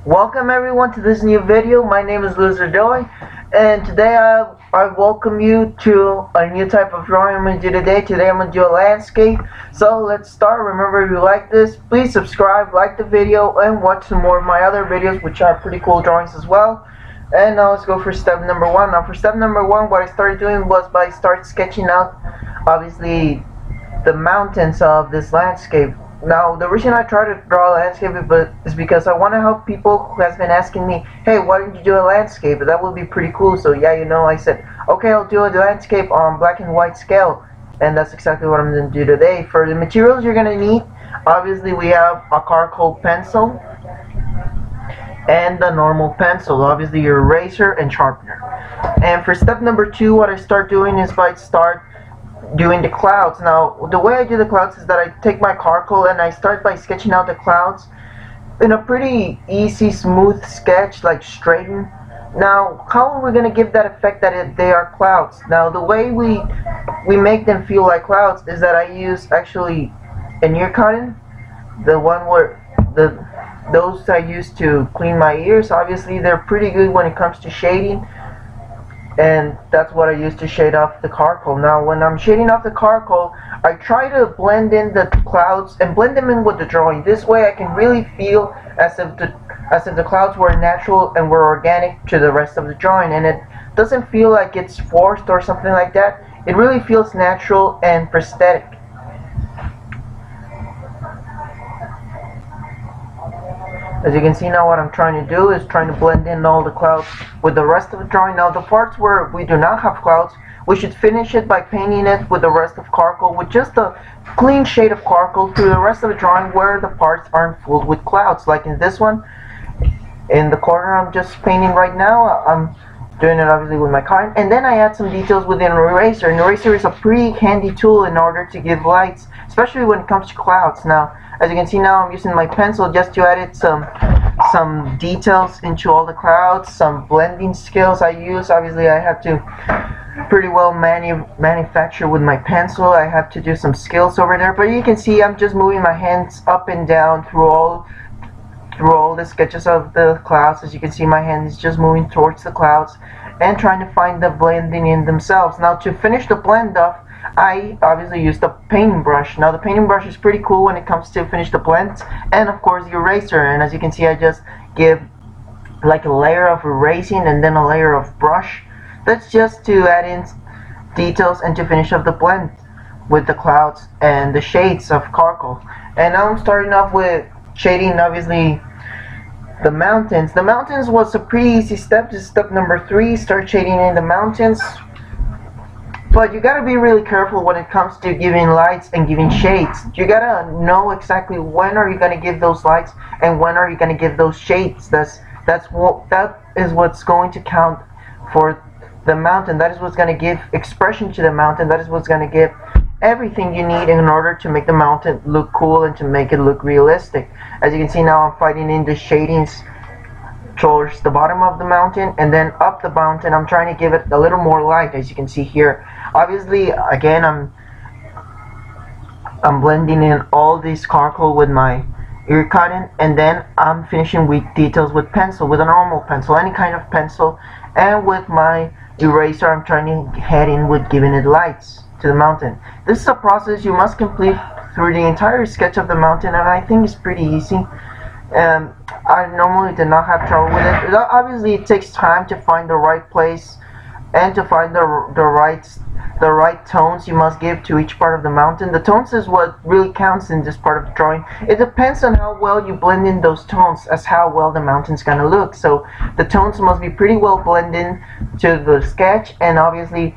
Welcome everyone to this new video. My name is Loser Joy, and today I welcome you to a new type of drawing I'm going to do today. Today I'm going to do a landscape. So let's start. Remember, if you like this, please subscribe, like the video, and watch some more of my other videos, which are pretty cool drawings as well. And now let's go for step number one. Now for step number one, what I started doing was by start sketching out, obviously, the mountains of this landscape. Now, the reason I try to draw a landscape is because I want to help people who has been asking me, hey, why don't you do a landscape? That would be pretty cool. So yeah, I said, okay, I'll do a landscape on black and white scale. And that's exactly what I'm going to do today. For the materials you're going to need, obviously we have a charcoal pencil and the normal pencil, obviously your eraser and sharpener. And for step number two, what I start doing is by doing the clouds. Now, the way I do the clouds is that I take my charcoal and I start by sketching out the clouds in a pretty easy, smooth sketch, like straighten. Now, how are we going to give that effect that they are clouds? Now, the way we make them feel like clouds is that I use actually an ear cotton, the one where those I use to clean my ears. Obviously, they're pretty good when it comes to shading. And that's what I use to shade off the charcoal. Now when I'm shading off the charcoal, I try to blend in the clouds and blend them in with the drawing. This way I can really feel as if the clouds were natural and were organic to the rest of the drawing, and it doesn't feel like it's forced or something like that. It really feels natural and prosthetic. As you can see now, what I'm trying to do is trying to blend in all the clouds with the rest of the drawing. Now the parts where we do not have clouds, we should finish it by painting it with the rest of charcoal, with just a clean shade of charcoal through the rest of the drawing where the parts aren't filled with clouds. Like in this one, in the corner I'm just painting right now, I'm doing it obviously with my cotton. And then I add some details with an eraser. An eraser is a pretty handy tool in order to give lights, especially when it comes to clouds. Now, as you can see now, I'm using my pencil just to add some details into all the clouds, some blending skills I use. Obviously, I have to pretty well manufacture with my pencil. I have to do some skills over there. But you can see I'm just moving my hands up and down through all the sketches of the clouds. As you can see, my hand is just moving towards the clouds and trying to find the blending in themselves. Now, to finish the blend off, I obviously use the painting brush. Now the painting brush is pretty cool when it comes to finish the blends, and of course the eraser. And as you can see, I just give like a layer of erasing and then a layer of brush. That's just to add in details and to finish up the blend with the clouds and the shades of charcoal. And now I'm starting off with shading, obviously, the mountains. The mountains was a pretty easy step. This is step number 3. Start shading in the mountains. But you gotta be really careful when it comes to giving lights and giving shades. You gotta know exactly when are you gonna give those lights and when are you gonna give those shades. That is what's going to count for the mountain. That is what's gonna give expression to the mountain. That is what's gonna give everything you need in order to make the mountain look cool and to make it look realistic. As you can see now, I'm fighting in the shadings towards the bottom of the mountain, and then up the mountain I'm trying to give it a little more light, as you can see here. Obviously, again, I'm blending in all this charcoal with my ear cotton, and then I'm finishing with details with pencil, with a normal pencil, any kind of pencil, and with my eraser I'm trying to head in with giving it lights to the mountain. This is a process you must complete through the entire sketch of the mountain, and I think it's pretty easy. I normally do not have trouble with it. Obviously, it takes time to find the right place and to find the right tones you must give to each part of the mountain. The tones is what really counts in this part of the drawing. It depends on how well you blend in those tones as how well the mountain's gonna look. So the tones must be pretty well blended to the sketch, and obviously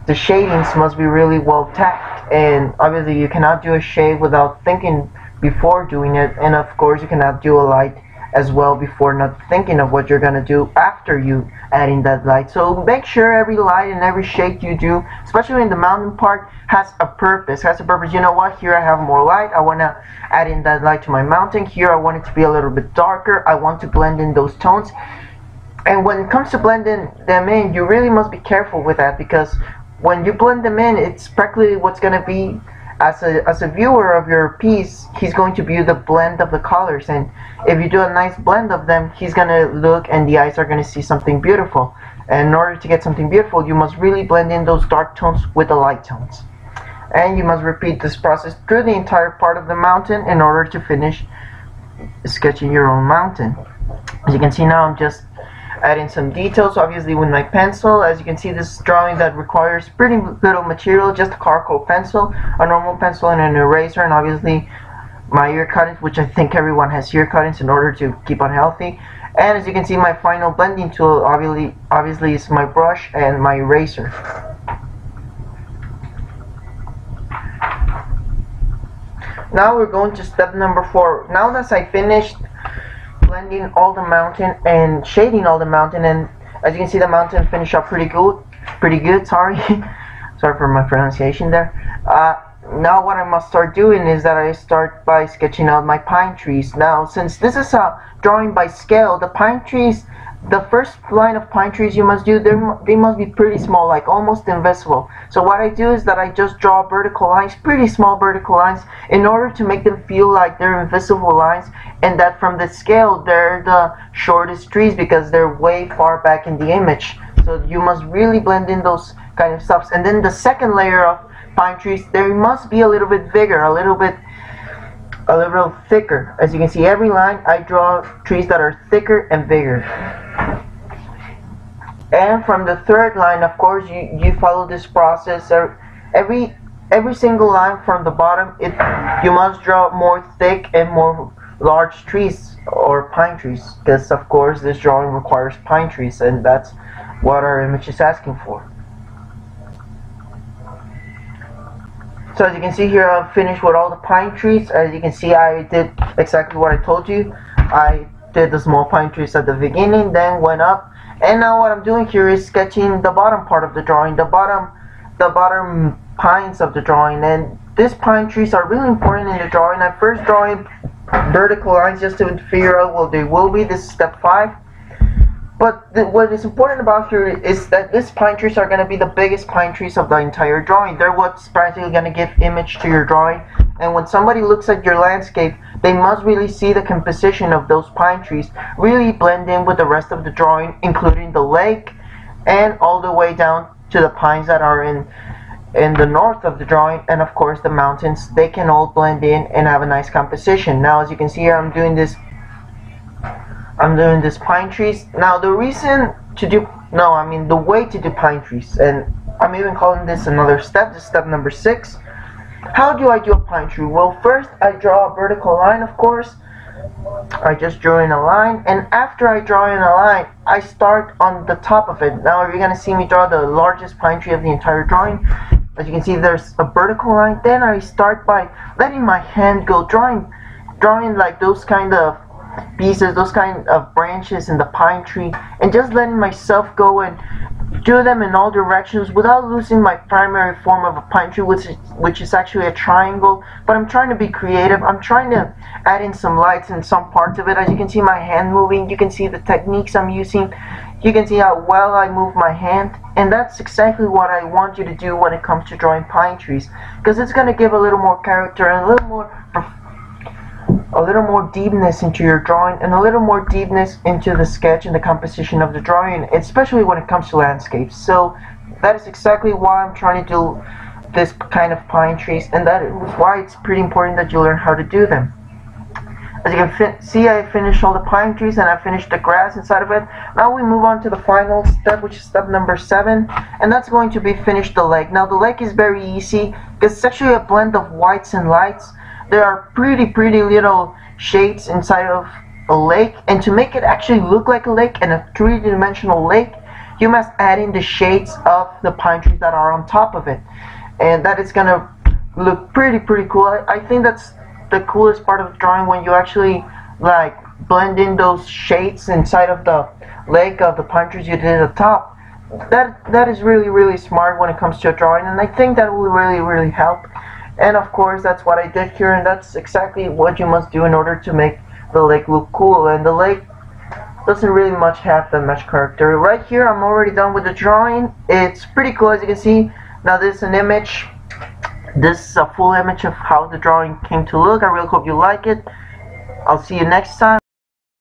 the shadings must be really well tacked. And obviously you cannot do a shade without thinking before doing it, and of course you cannot do a light as well before not thinking of what you're gonna do after you adding that light. So make sure every light and every shade you do, especially in the mountain part, has a purpose. You know what, here I have more light, I want to add in that light to my mountain. Here I want it to be a little bit darker, I want to blend in those tones. And when it comes to blending them in, you really must be careful with that, because when you blend them in, it's practically what's going to be as a viewer of your piece, he's going to view the blend of the colors, and if you do a nice blend of them, he's gonna look and the eyes are gonna see something beautiful. And in order to get something beautiful, you must really blend in those dark tones with the light tones. And you must repeat this process through the entire part of the mountain in order to finish sketching your own mountain. As you can see now, I'm just adding some details, obviously with my pencil. As you can see, this drawing that requires pretty little material, just a charcoal pencil, a normal pencil, and an eraser, and obviously my ear cuttings, which I think everyone has ear cuttings in order to keep on healthy. And as you can see, my final blending tool obviously is my brush and my eraser. Now we're going to step number 4. Now that I finished blending all the mountain and shading all the mountain, and as you can see, the mountain finished up pretty good, sorry sorry for my pronunciation there. Now what I must start doing is that I start by sketching out my pine trees. Now, since this is a drawing by scale, the pine trees, the first line of pine trees you must do, they must be pretty small, like almost invisible. So what I do is that I just draw vertical lines, pretty small vertical lines, in order to make them feel like they're invisible lines, and that from the scale they're the shortest trees because they're way far back in the image. So you must really blend in those kind of stuffs. And then the second layer of pine trees, they must be a little bit bigger, a little thicker. As you can see, every line I draw trees that are thicker and bigger. And from the third line, of course, you follow this process. Every single line from the bottom, you must draw more thick and more large trees, or pine trees, because of course this drawing requires pine trees, and that's what our image is asking for. So as you can see here, I'm finished with all the pine trees. As you can see, I did exactly what I told you. I did the small pine trees at the beginning, then went up, and now what I'm doing here is sketching the bottom part of the drawing, the bottom pines of the drawing. And these pine trees are really important in the drawing. I'm first drawing vertical lines just to figure out what they will be. This is step 5. But what is important about here is that these pine trees are going to be the biggest pine trees of the entire drawing. They're what's practically going to give image to your drawing. And when somebody looks at your landscape, they must really see the composition of those pine trees really blend in with the rest of the drawing, including the lake and all the way down to the pines that are in the north of the drawing, and of course the mountains. They can all blend in and have a nice composition. Now as you can see here, I'm doing this pine trees. Now the way to do pine trees, and I'm even calling this another step, this is step number 6. How do I do a pine tree? Well, first I draw a vertical line, of course. I just drew in a line, and after I draw in a line, I start on the top of it. Now you're gonna see me draw the largest pine tree of the entire drawing. As you can see, there's a vertical line. Then I start by letting my hand go, drawing like those kind of pieces, those kind of branches in the pine tree, and just letting myself go and do them in all directions without losing my primary form of a pine tree, which is actually a triangle. But I'm trying to be creative. I'm trying to add in some lights in some parts of it. As you can see my hand moving, you can see the techniques I'm using, you can see how well I move my hand, and that's exactly what I want you to do when it comes to drawing pine trees, because it's going to give a little more character and a little more deepness into your drawing, and a little more deepness into the sketch and the composition of the drawing, especially when it comes to landscapes. So that is exactly why I'm trying to do this kind of pine trees, and that is why it's pretty important that you learn how to do them. As you can see, I finished all the pine trees and I finished the grass inside of it. Now we move on to the final step, which is step number 7, and that's going to be finish the lake. Now the lake is very easy because it's actually a blend of whites and lights. There are pretty little shades inside of a lake, and to make it actually look like a lake and a 3-dimensional lake, you must add in the shades of the pine trees that are on top of it, and that is gonna look pretty cool. I think that's the coolest part of the drawing, when you actually like blend in those shades inside of the lake of the pine trees you did at the top. That is really smart when it comes to a drawing, and I think that will really help. And of course that's what I did here, and that's exactly what you must do in order to make the lake look cool. And the lake doesn't really have that much character. Right here I'm already done with the drawing. It's pretty cool, as you can see. Now this is an image, This is a full image of how the drawing came to look. I really hope you like it. I'll see you next time.